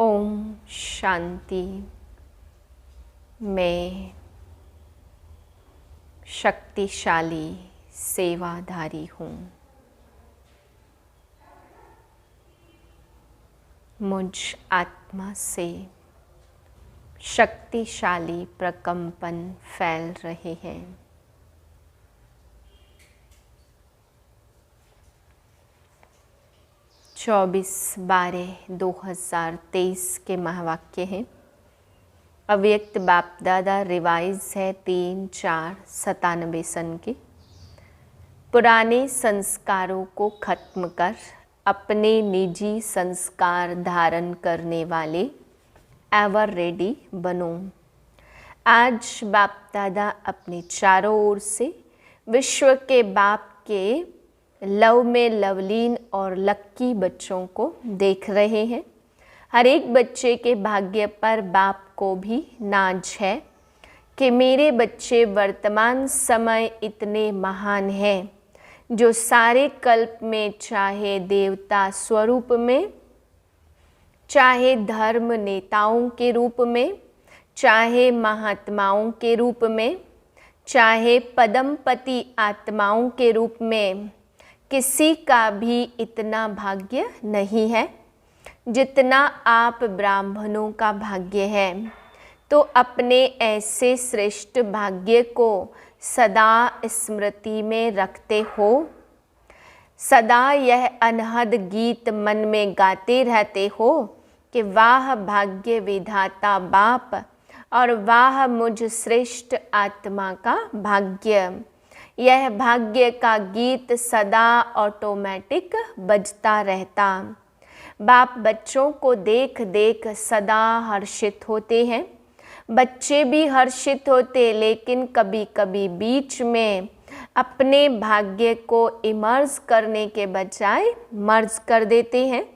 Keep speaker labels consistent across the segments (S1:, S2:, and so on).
S1: ओम शांति। मैं शक्तिशाली सेवाधारी हूँ। मुझ आत्मा से शक्तिशाली प्रकंपन फैल रहे हैं। चौबीस 12/2023 के महावाक्य हैं। अव्यक्त बाप दादा रिवाइज है 3/4/97 सन के। पुराने संस्कारों को खत्म कर अपने निजी संस्कार धारण करने वाले एवर रेडी बनो। आज बाप दादा अपने चारों ओर से विश्व के बाप के लव में लवलीन और लक्की बच्चों को देख रहे हैं। हर एक बच्चे के भाग्य पर बाप को भी नाज है कि मेरे बच्चे वर्तमान समय इतने महान हैं, जो सारे कल्प में चाहे देवता स्वरूप में, चाहे धर्म नेताओं के रूप में, चाहे महात्माओं के रूप में, चाहे पदमपति आत्माओं के रूप में, किसी का भी इतना भाग्य नहीं है जितना आप ब्राह्मणों का भाग्य है। तो अपने ऐसे श्रेष्ठ भाग्य को सदा स्मृति में रखते हो। सदा यह अनहद गीत मन में गाते रहते हो कि वाह भाग्य विधाता बाप और वाह मुझ श्रेष्ठ आत्मा का भाग्य। यह भाग्य का गीत सदा ऑटोमेटिक बजता रहता। बाप बच्चों को देख देख सदा हर्षित होते हैं। बच्चे भी हर्षित होते, लेकिन कभी कभी बीच में अपने भाग्य को इमर्ज करने के बजाय मर्ज कर देते हैं।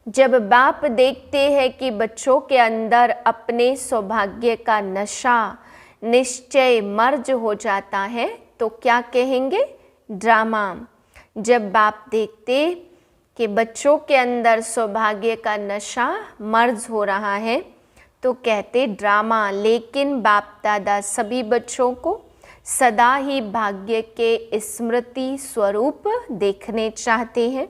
S1: जब बाप देखते हैं कि बच्चों के अंदर अपने सौभाग्य का नशा निश्चय मर्ज हो जाता है, तो क्या कहेंगे? ड्रामा। जब बाप देखते कि बच्चों के अंदर सौभाग्य का नशा मर्ज हो रहा है, तो कहते ड्रामा। लेकिन बाप दादा सभी बच्चों को सदा ही भाग्य के स्मृति स्वरूप देखने चाहते हैं।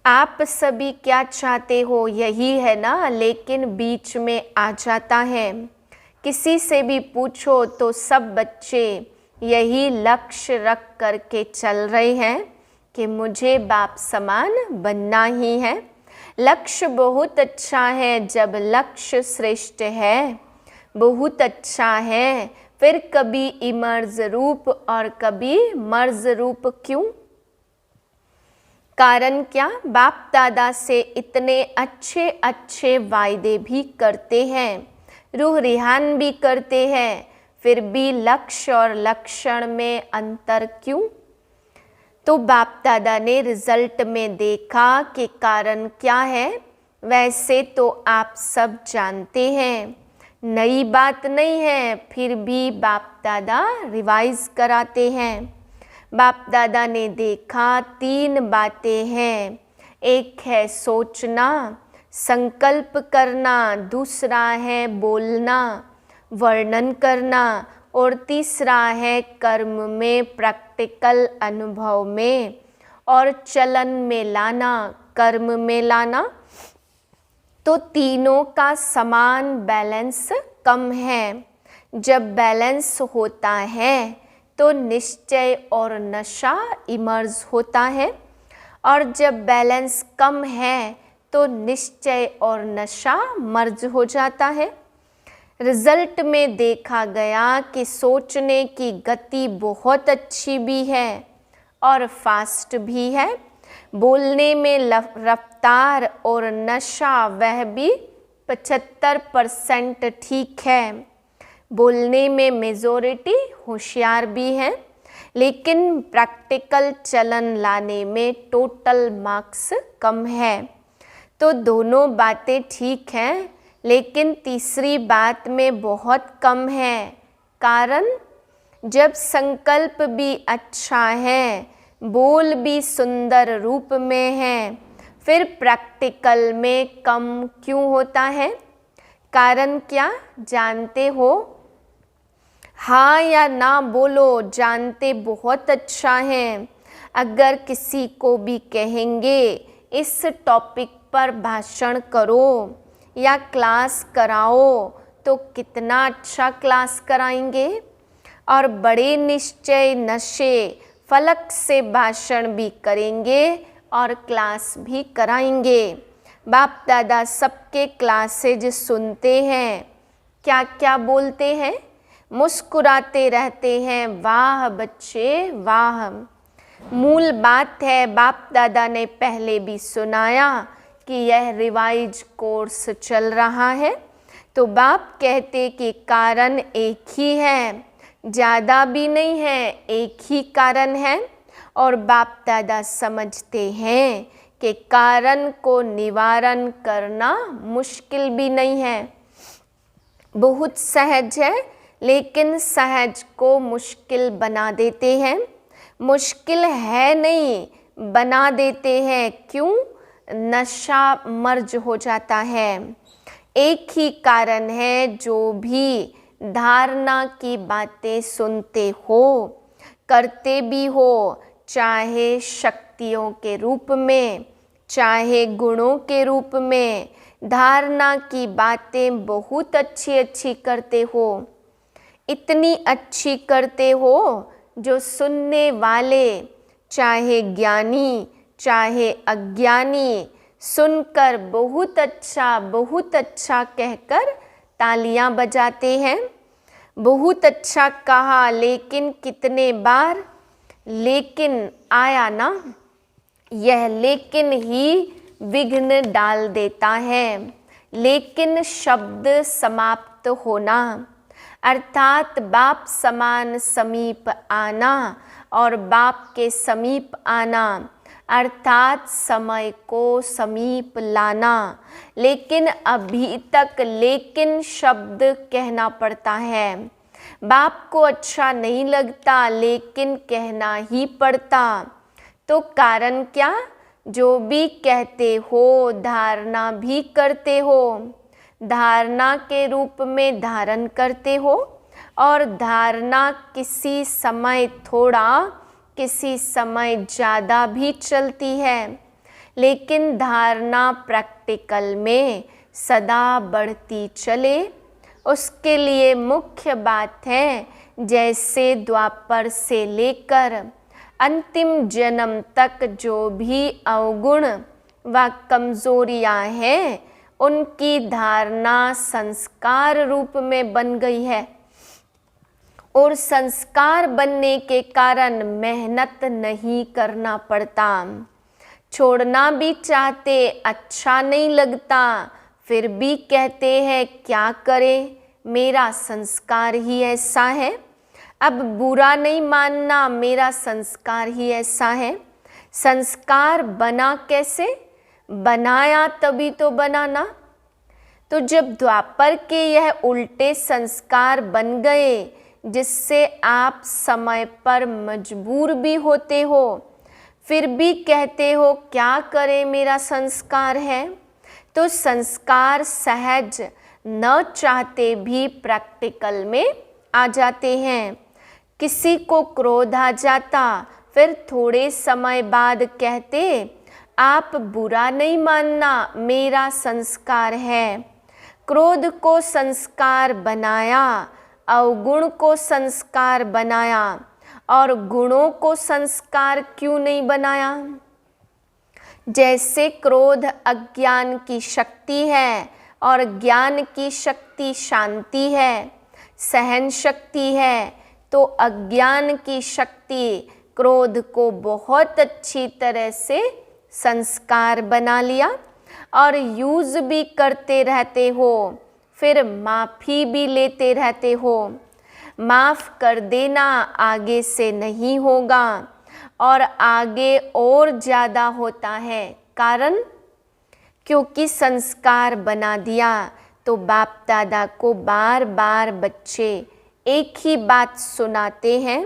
S1: आप सभी क्या चाहते हो? यही है ना, लेकिन बीच में आ जाता है। किसी से भी पूछो तो सब बच्चे यही लक्ष्य रख करके चल रहे हैं कि मुझे बाप समान बनना ही है। लक्ष्य बहुत अच्छा है, जब लक्ष्य श्रेष्ठ है, बहुत अच्छा है। फिर कभी इमर्ज रूप और कभी मर्ज रूप क्यों? कारण क्या? बाप दादा से इतने अच्छे अच्छे वायदे भी करते हैं, रूह रिहान भी करते हैं, फिर भी लक्ष्य और लक्षण में अंतर क्यों? तो बाप दादा ने रिजल्ट में देखा कि कारण क्या है। वैसे तो आप सब जानते हैं, नई बात नहीं है, फिर भी बाप दादा रिवाइज कराते हैं। बाप दादा ने देखा 3 बातें हैं। एक है सोचना, संकल्प करना, दूसरा है बोलना, वर्णन करना, और तीसरा है कर्म में, प्रैक्टिकल अनुभव में और चलन में लाना, कर्म में लाना। तो तीनों का समान बैलेंस कम है। जब बैलेंस होता है तो निश्चय और नशा इमर्ज होता है, और जब बैलेंस कम है तो निश्चय और नशा मर्ज हो जाता है। रिजल्ट में देखा गया कि सोचने की गति बहुत अच्छी भी है और फास्ट भी है। बोलने में रफ्तार और नशा वह भी 75% ठीक है। बोलने में मेजॉरिटी होशियार भी है, लेकिन प्रैक्टिकल चलन लाने में टोटल मार्क्स कम है। तो दोनों बातें ठीक हैं, लेकिन तीसरी बात में बहुत कम है। कारण जब संकल्प भी अच्छा है, बोल भी सुंदर रूप में है, फिर प्रैक्टिकल में कम क्यों होता है? कारण क्या जानते हो? हाँ या ना बोलो, जानते बहुत अच्छा है। अगर किसी को भी कहेंगे इस टॉपिक पर भाषण करो या क्लास कराओ तो कितना अच्छा क्लास कराएंगे, और बड़े निश्चय नशे फलक से भाषण भी करेंगे और क्लास भी कराएंगे। बाप दादा सबके क्लासेज सुनते हैं, क्या क्या बोलते हैं? मुस्कुराते रहते हैं, वाह बच्चे वाह। मूल बात है, बाप दादा ने पहले भी सुनाया कि यह रिवाइज कोर्स चल रहा है, तो बाप कहते कि कारण एक ही है, ज़्यादा भी नहीं है, एक ही कारण है। और बाप दादा समझते हैं कि कारण को निवारण करना मुश्किल भी नहीं है, बहुत सहज है, लेकिन सहज को मुश्किल बना देते हैं। मुश्किल है नहीं, बना देते हैं। क्यों? नशा मर्ज हो जाता है। एक ही कारण है, जो भी धारणा की बातें सुनते हो, करते भी हो, चाहे शक्तियों के रूप में, चाहे गुणों के रूप में, धारणा की बातें बहुत अच्छी अच्छी करते हो, इतनी अच्छी करते हो जो सुनने वाले, चाहे ज्ञानी चाहे अज्ञानी, सुनकर बहुत अच्छा कहकर तालियां बजाते हैं। बहुत अच्छा कहा, लेकिन कितने बार लेकिन आया ना, यह लेकिन ही विघ्न डाल देता है। लेकिन शब्द समाप्त होना, अर्थात बाप समान समीप आना और बाप के समीप आना, अर्थात समय को समीप लाना। लेकिन अभी तक लेकिन शब्द कहना पड़ता है। बाप को अच्छा नहीं लगता, लेकिन कहना ही पड़ता। तो कारण क्या? जो भी कहते हो, धारणा भी करते हो, धारणा के रूप में धारण करते हो, और धारणा किसी समय थोड़ा, किसी समय ज़्यादा भी चलती है, लेकिन धारणा प्रैक्टिकल में सदा बढ़ती चले। उसके लिए मुख्य बात है, जैसे द्वापर से लेकर अंतिम जन्म तक जो भी अवगुण व कमजोरियां हैं, उनकी धारणा संस्कार रूप में बन गई है, और संस्कार बनने के कारण मेहनत नहीं करना पड़ता। छोड़ना भी चाहते, अच्छा नहीं लगता, फिर भी कहते हैं क्या करें, मेरा संस्कार ही ऐसा है। अब बुरा नहीं मानना, मेरा संस्कार ही ऐसा है। संस्कार बना कैसे? बनाया तभी तो बनाना। तो जब द्वापर के यह उल्टे संस्कार बन गए, जिससे आप समय पर मजबूर भी होते हो, फिर भी कहते हो क्या करें, मेरा संस्कार है, तो संस्कार सहज न चाहते भी प्रैक्टिकल में आ जाते हैं। किसी को क्रोध आ जाता, फिर थोड़े समय बाद कहते आप बुरा नहीं मानना, मेरा संस्कार है। क्रोध को संस्कार बनाया, अवगुण को संस्कार बनाया, और गुणों को संस्कार क्यों नहीं बनाया? जैसे क्रोध अज्ञान की शक्ति है और ज्ञान की शक्ति शांति है, सहन शक्ति है, तो अज्ञान की शक्ति क्रोध को बहुत अच्छी तरह से संस्कार बना लिया, और यूज भी करते रहते हो, फिर माफ़ी भी लेते रहते हो। माफ़ कर देना आगे से नहीं होगा, और आगे और ज़्यादा होता है। कारण? क्योंकि संस्कार बना दिया। तो बाप दादा को बार बार बच्चे एक ही बात सुनाते हैं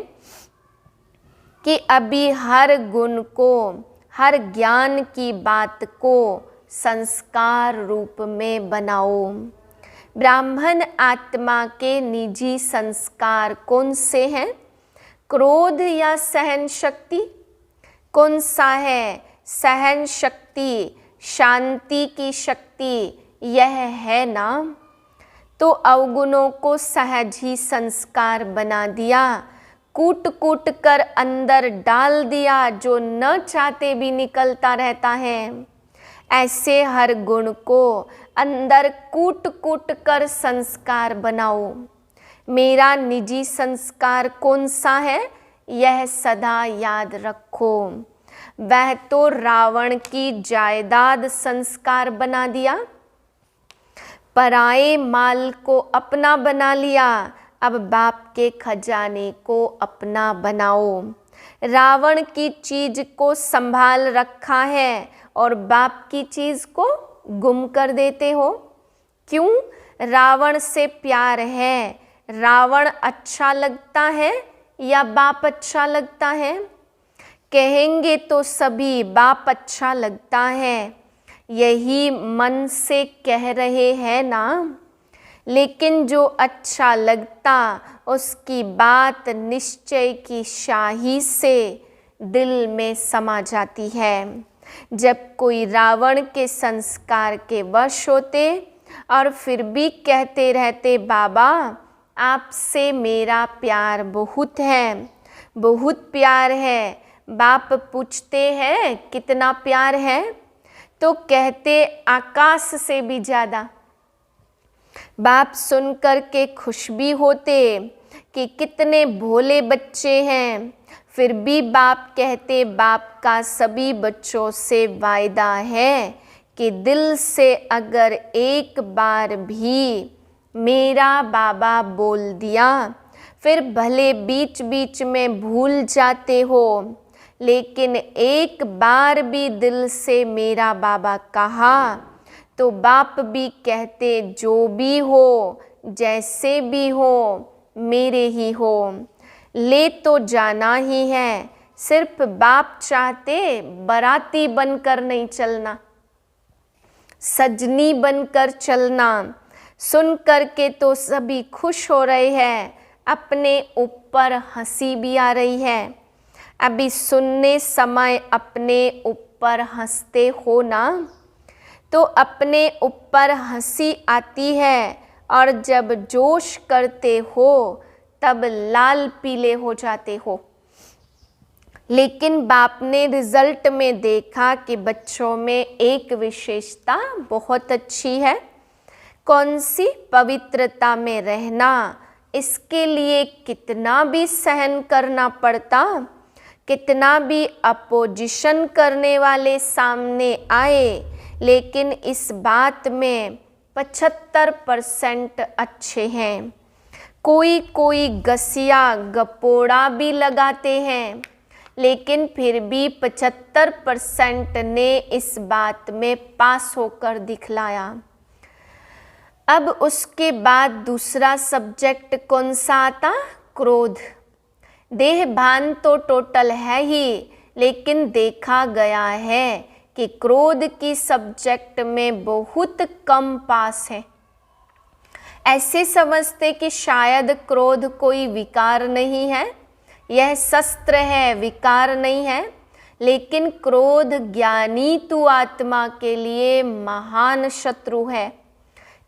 S1: कि अभी हर गुण को, हर ज्ञान की बात को संस्कार रूप में बनाओ। ब्राह्मण आत्मा के निजी संस्कार कौन से हैं? क्रोध या सहन शक्ति? कौन सा है? सहन शक्ति, शांति की शक्ति यह है ना। तो अवगुणों को सहज ही संस्कार बना दिया, कूट कूट कर अंदर डाल दिया, जो न चाहते भी निकलता रहता है। ऐसे हर गुण को अंदर कूट कूट कर संस्कार बनाओ। मेरा निजी संस्कार कौन सा है, यह सदा याद रखो। वह तो रावण की जायदाद संस्कार बना दिया, पराए माल को अपना बना लिया, अब बाप के खजाने को अपना बनाओ। रावण की चीज को संभाल रखा है और बाप की चीज को गुम कर देते हो। क्यों? रावण से प्यार है। रावण अच्छा लगता है या बाप अच्छा लगता है? कहेंगे तो सभी बाप अच्छा लगता है, यही मन से कह रहे हैं ना। लेकिन जो अच्छा लगता उसकी बात निश्चय की शाही से दिल में समा जाती है। जब कोई रावण के संस्कार के वश होते और फिर भी कहते रहते, बाबा आपसे मेरा प्यार बहुत है, बहुत प्यार है। बाप पूछते हैं कितना प्यार है, तो कहते आकाश से भी ज़्यादा। बाप सुन कर के खुश भी होते कि कितने भोले बच्चे हैं। फिर भी बाप कहते, बाप का सभी बच्चों से वायदा है कि दिल से अगर एक बार भी मेरा बाबा बोल दिया, फिर भले बीच बीच में भूल जाते हो, लेकिन एक बार भी दिल से मेरा बाबा कहा तो बाप भी कहते, जो भी हो जैसे भी हो मेरे ही हो, ले तो जाना ही है। सिर्फ बाप चाहते बाराती बनकर नहीं चलना, सजनी बनकर चलना। सुन कर के तो सभी खुश हो रहे हैं, अपने ऊपर हंसी भी आ रही है। अभी सुनने समय अपने ऊपर हंसते हो ना, तो अपने ऊपर हंसी आती है, और जब जोश करते हो तब लाल पीले हो जाते हो। लेकिन बाप ने रिजल्ट में देखा कि बच्चों में एक विशेषता बहुत अच्छी है। कौन सी? पवित्रता में रहना। इसके लिए कितना भी सहन करना पड़ता, कितना भी अपोजिशन करने वाले सामने आए, लेकिन इस बात में 75% अच्छे हैं। कोई कोई गसिया गपोड़ा भी लगाते हैं, लेकिन फिर भी 75% ने इस बात में पास होकर दिखलाया। अब उसके बाद दूसरा सब्जेक्ट कौन सा आता? क्रोध। देह भान तो टोटल है ही, लेकिन देखा गया है कि क्रोध की सब्जेक्ट में बहुत कम पास है। ऐसे समझते कि शायद क्रोध कोई विकार नहीं है, यह शस्त्र है, विकार नहीं है। लेकिन क्रोध ज्ञानी तु आत्मा के लिए महान शत्रु है,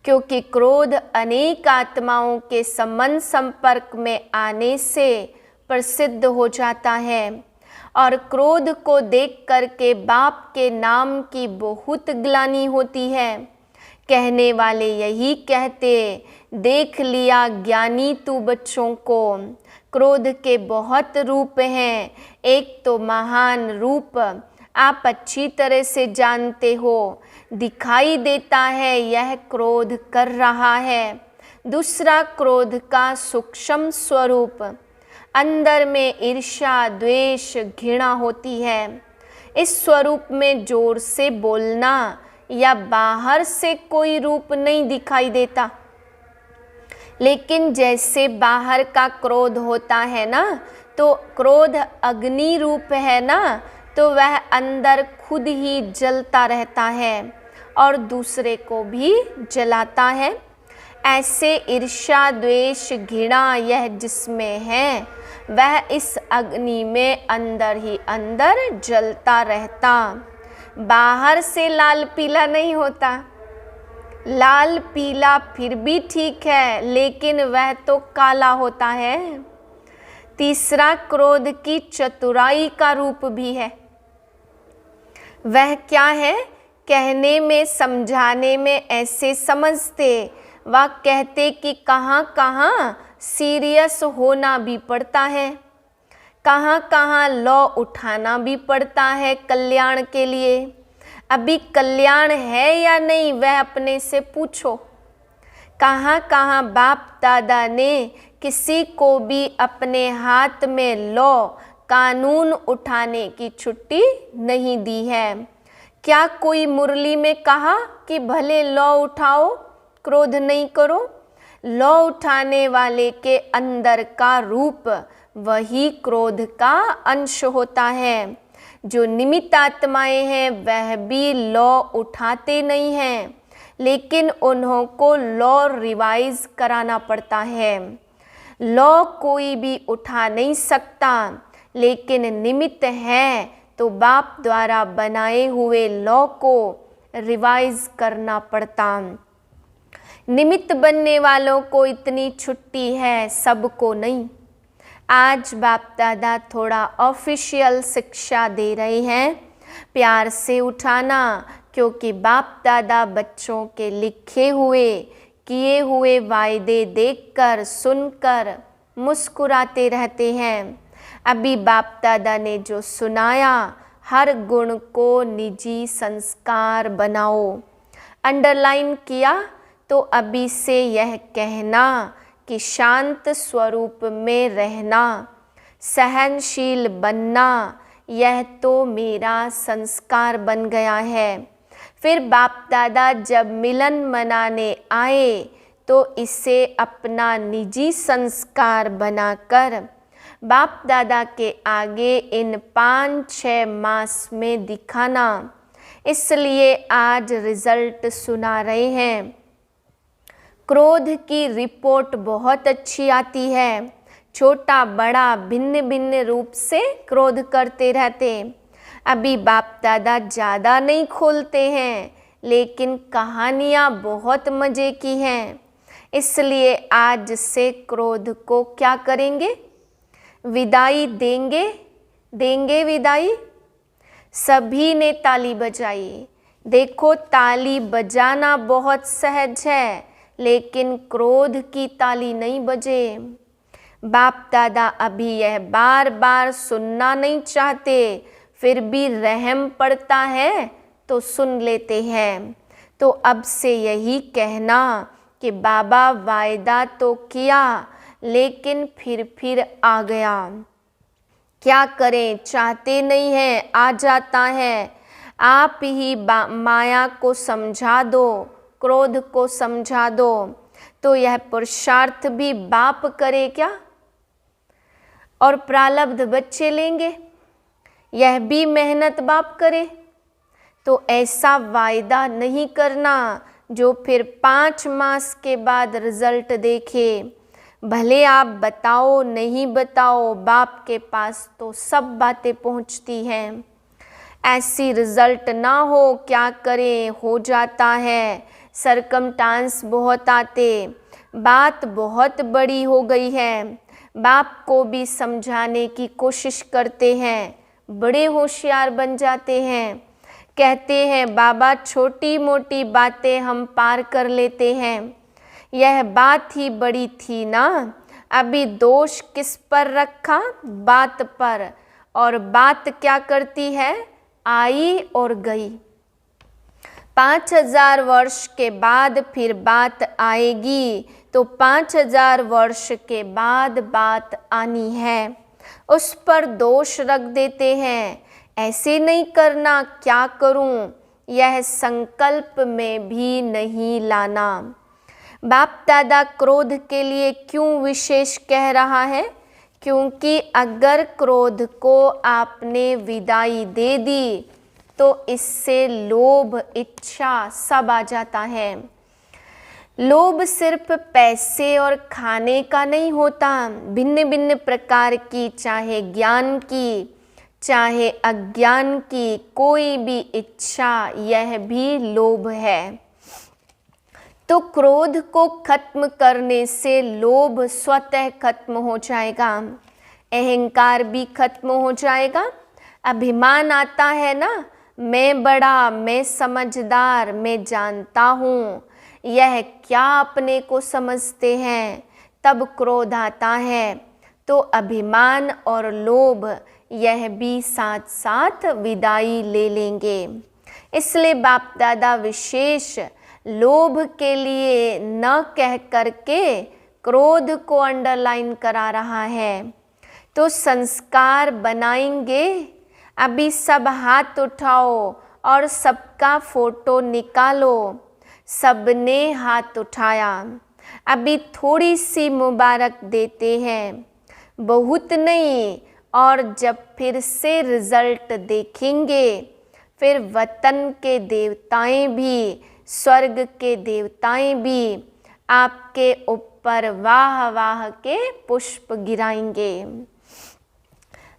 S1: क्योंकि क्रोध अनेक आत्माओं के संबंध संपर्क में आने से प्रसिद्ध हो जाता है। और क्रोध को देख करके बाप के नाम की बहुत ग्लानि होती है। कहने वाले यही कहते, देख लिया ज्ञानी तू बच्चों को, क्रोध के बहुत रूप हैं। एक तो महान रूप आप अच्छी तरह से जानते हो, दिखाई देता है यह क्रोध कर रहा है। दूसरा क्रोध का सूक्ष्म स्वरूप, अंदर में ईर्ष्या, द्वेष, घृणा होती है। इस स्वरूप में जोर से बोलना या बाहर से कोई रूप नहीं दिखाई देता, लेकिन जैसे बाहर का क्रोध होता है ना, तो क्रोध अग्नि रूप है ना, तो वह अंदर खुद ही जलता रहता है और दूसरे को भी जलाता है। ऐसे ईर्ष्या द्वेष घृणा यह जिसमें है, वह इस अग्नि में अंदर ही अंदर जलता रहता। बाहर से लाल पीला नहीं होता, लाल पीला फिर भी ठीक है, लेकिन वह तो काला होता है। तीसरा क्रोध की चतुराई का रूप भी है। वह क्या है? कहने में समझाने में ऐसे समझते, वह कहते कि कहाँ कहाँ सीरियस होना भी पड़ता है, कहाँ कहाँ लॉ उठाना भी पड़ता है कल्याण के लिए। अभी कल्याण है या नहीं वह अपने से पूछो। कहाँ कहाँ बाप दादा ने किसी को भी अपने हाथ में लॉ कानून उठाने की छुट्टी नहीं दी है। क्या कोई मुरली में कहा कि भले लॉ उठाओ, क्रोध नहीं करो? लॉ उठाने वाले के अंदर का रूप वही क्रोध का अंश होता है। जो निमित्त आत्माएं हैं वह भी लॉ उठाते नहीं हैं, लेकिन उन्हों को लॉ रिवाइज कराना पड़ता है। लॉ कोई भी उठा नहीं सकता, लेकिन निमित्त है तो बाप द्वारा बनाए हुए लॉ को रिवाइज करना पड़ता। निमित्त बनने वालों को इतनी छुट्टी है, सबको नहीं। आज बाप दादा थोड़ा ऑफिशियल शिक्षा दे रहे हैं, प्यार से उठाना, क्योंकि बाप दादा बच्चों के लिखे हुए किए हुए वायदे देखकर सुनकर मुस्कुराते रहते हैं। अभी बाप दादा ने जो सुनाया, हर गुण को निजी संस्कार बनाओ। अंडरलाइन किया तो अभी से यह कहना कि शांत स्वरूप में रहना, सहनशील बनना, यह तो मेरा संस्कार बन गया है। फिर बाप दादा जब मिलन मनाने आए तो इसे अपना निजी संस्कार बनाकर बाप दादा के आगे इन 5-6 मास में दिखाना। इसलिए आज रिजल्ट सुना रहे हैं। क्रोध की रिपोर्ट बहुत अच्छी आती है। छोटा बड़ा भिन्न भिन्न रूप से क्रोध करते रहते। अभी बाप दादा ज़्यादा नहीं खोलते हैं, लेकिन कहानियाँ बहुत मज़े की हैं। इसलिए आज से क्रोध को क्या करेंगे? विदाई देंगे विदाई। सभी ने ताली बजाई। देखो, ताली बजाना बहुत सहज है, लेकिन क्रोध की ताली नहीं बजे। बाप दादा अभी यह बार बार सुनना नहीं चाहते, फिर भी रहम पड़ता है तो सुन लेते हैं। तो अब से यही कहना कि बाबा वायदा तो किया, लेकिन फिर आ गया। क्या करें, चाहते नहीं हैं, आ जाता है। आप ही माया को समझा दो, क्रोध को समझा दो, तो यह पुरुषार्थ भी बाप करे क्या? और प्रारब्ध बच्चे लेंगे, यह भी मेहनत बाप करे? तो ऐसा वायदा नहीं करना जो फिर 5 मास के बाद रिजल्ट देखे। भले आप बताओ नहीं बताओ, बाप के पास तो सब बातें पहुंचती हैं। ऐसी रिजल्ट ना हो, क्या करें, हो जाता है। सरकमस्टांस बहुत आते, बात बहुत बड़ी हो गई है। बाप को भी समझाने की कोशिश करते हैं, बड़े होशियार बन जाते हैं। कहते हैं बाबा छोटी मोटी बातें हम पार कर लेते हैं, यह बात ही बड़ी थी ना। अभी दोष किस पर रखा? बात पर। और बात क्या करती है? आई और गई। 5000 वर्ष के बाद फिर बात आएगी, तो 5000 वर्ष के बाद बात आनी है। उस पर दोष रख देते हैं, ऐसे नहीं करना, क्या करूं, यह संकल्प में भी नहीं लाना। बाप दादा क्रोध के लिए क्यों विशेष कह रहा है? क्योंकि अगर क्रोध को आपने विदाई दे दी तो इससे लोभ, इच्छा सब आ जाता है। लोभ सिर्फ पैसे और खाने का नहीं होता, भिन्न भिन्न प्रकार की, चाहे ज्ञान की चाहे अज्ञान की कोई भी इच्छा, यह भी लोभ है। तो क्रोध को खत्म करने से लोभ स्वतः खत्म हो जाएगा, अहंकार भी खत्म हो जाएगा। अभिमान आता है ना, मैं बड़ा, मैं समझदार, मैं जानता हूँ, यह क्या अपने को समझते हैं, तब क्रोध आता है। तो अभिमान और लोभ यह भी साथ साथ विदाई ले लेंगे। इसलिए बाप दादा विशेष लोभ के लिए न कह करके क्रोध को अंडरलाइन करा रहा है। तो संस्कार बनाएंगे। अभी सब हाथ उठाओ और सबका फोटो निकालो। सबने हाथ उठाया। अभी थोड़ी सी मुबारक देते हैं, बहुत नहीं। और जब फिर से रिजल्ट देखेंगे, फिर वतन के देवताएं भी, स्वर्ग के देवताएं भी आपके ऊपर वाह वाह के पुष्प गिराएंगे।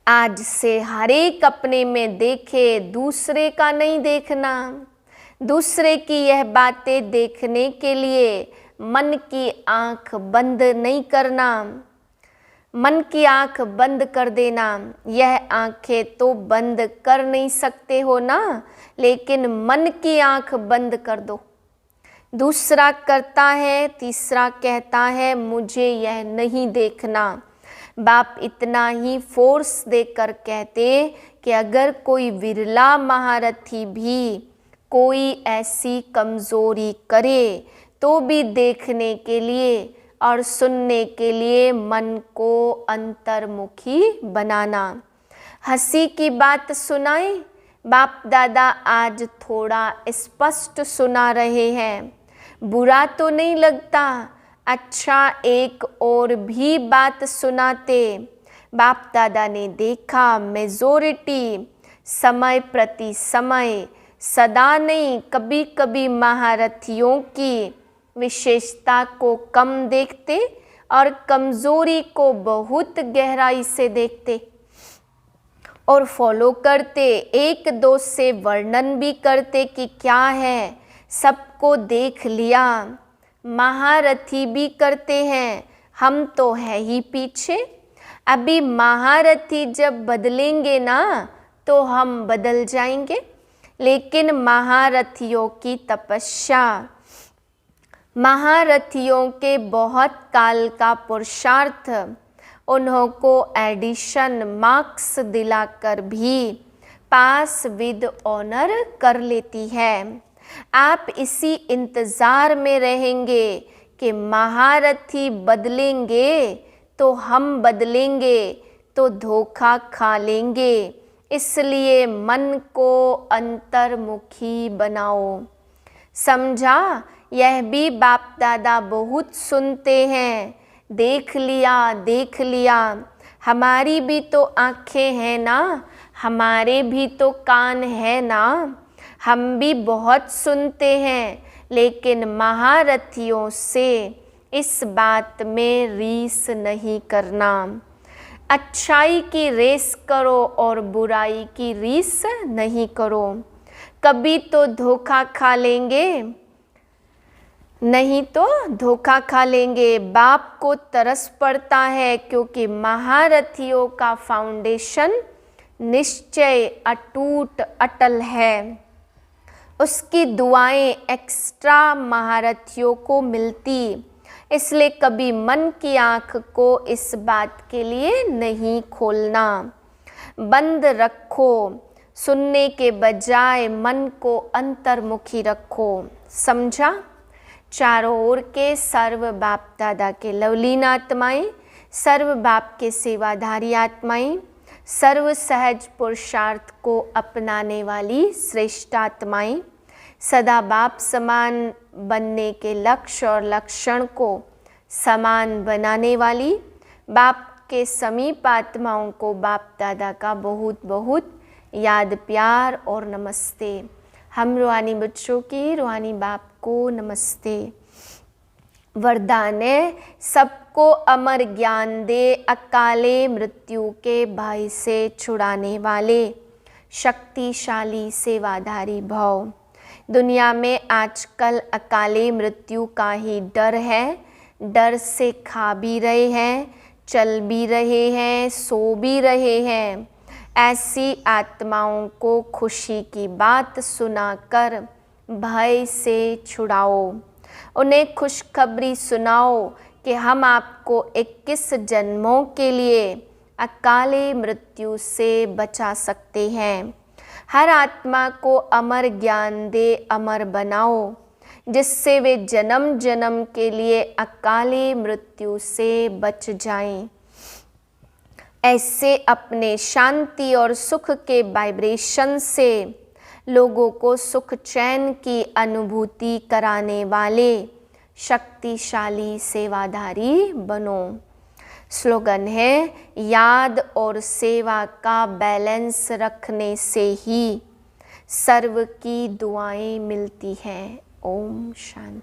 S1: आज से हर एक अपने में देखे, दूसरे का नहीं देखना। दूसरे की यह बातें देखने के लिए मन की आंख बंद नहीं करना। मन की आंख बंद कर देना, यह आंखें तो बंद कर नहीं सकते हो ना, लेकिन मन की आंख बंद कर दो। दूसरा करता है, तीसरा कहता है मुझे यह नहीं देखना। बाप इतना ही फोर्स देकर कहते कि अगर कोई विरला महारथी भी कोई ऐसी कमजोरी करे तो भी देखने के लिए और सुनने के लिए मन को अंतर्मुखी बनाना। हंसी की बात सुनाए, बाप दादा आज थोड़ा स्पष्ट सुना रहे हैं। बुरा तो नहीं लगता, अच्छा एक और भी बात सुनाते। बाप दादा ने देखा मेजोरिटी समय प्रति समय, सदा नहीं, कभी कभी महारथियों की विशेषता को कम देखते और कमजोरी को बहुत गहराई से देखते और फॉलो करते। एक दो से वर्णन भी करते कि क्या है, सबको देख लिया। महारथी भी करते हैं, हम तो है ही पीछे। अभी महारथी जब बदलेंगे ना तो हम बदल जाएंगे। लेकिन महारथियों की तपस्या, महारथियों के बहुत काल का पुरुषार्थ उन्हों को एडिशन मार्क्स दिलाकर भी पास विद ऑनर कर लेती है। आप इसी इंतज़ार में रहेंगे कि महारथी बदलेंगे तो हम बदलेंगे, तो धोखा खा लेंगे। इसलिए मन को अंतर्मुखी बनाओ। समझा? यह भी बाप दादा बहुत सुनते हैं। देख लिया, देख लिया। हमारी भी तो आँखें हैं ना, हमारे भी तो कान है ना, हम भी बहुत सुनते हैं। लेकिन महारथियों से इस बात में रीस नहीं करना। अच्छाई की रेस करो और बुराई की रीस नहीं करो। कभी तो धोखा खा लेंगे, नहीं तो धोखा खा लेंगे। बाप को तरस पड़ता है क्योंकि महारथियों का फाउंडेशन निश्चय अटूट अटल है। उसकी दुआएं एक्स्ट्रा महारथियों को मिलती। इसलिए कभी मन की आँख को इस बात के लिए नहीं खोलना, बंद रखो। सुनने के बजाय मन को अंतर्मुखी रखो। समझा? चारों ओर के सर्व बाप दादा के लवलीन आत्माएं, सर्व बाप के सेवाधारी आत्माएं, सर्व सहज पुरुषार्थ को अपनाने वाली श्रेष्ठ आत्माएं, सदा बाप समान बनने के लक्ष्य और लक्षण को समान बनाने वाली, बाप आपके समीप आत्माओं को बाप दादा का बहुत बहुत याद, प्यार और नमस्ते। हम रूहानी बच्चों की रूहानी बाप को नमस्ते। वरदान है, सबको अमर ज्ञान दे, अकाले मृत्यु के भय से छुड़ाने वाले, शक्तिशाली सेवाधारी भव। दुनिया में आजकल अकाले मृत्यु का ही डर है। डर से खा भी रहे हैं, चल भी रहे हैं, सो भी रहे हैं। ऐसी आत्माओं को खुशी की बात सुनाकर भय से छुड़ाओ। उन्हें खुशखबरी सुनाओ कि हम आपको 21 जन्मों के लिए अकाले मृत्यु से बचा सकते हैं। हर आत्मा को अमर ज्ञान दे, अमर बनाओ, जिससे वे जन्म जन्म के लिए अकाले मृत्यु से बच जाएं। ऐसे अपने शांति और सुख के वाइब्रेशन से लोगों को सुख चैन की अनुभूति कराने वाले शक्तिशाली सेवाधारी बनो। स्लोगन है, याद और सेवा का बैलेंस रखने से ही सर्व की दुआएं मिलती हैं। ओम शांति।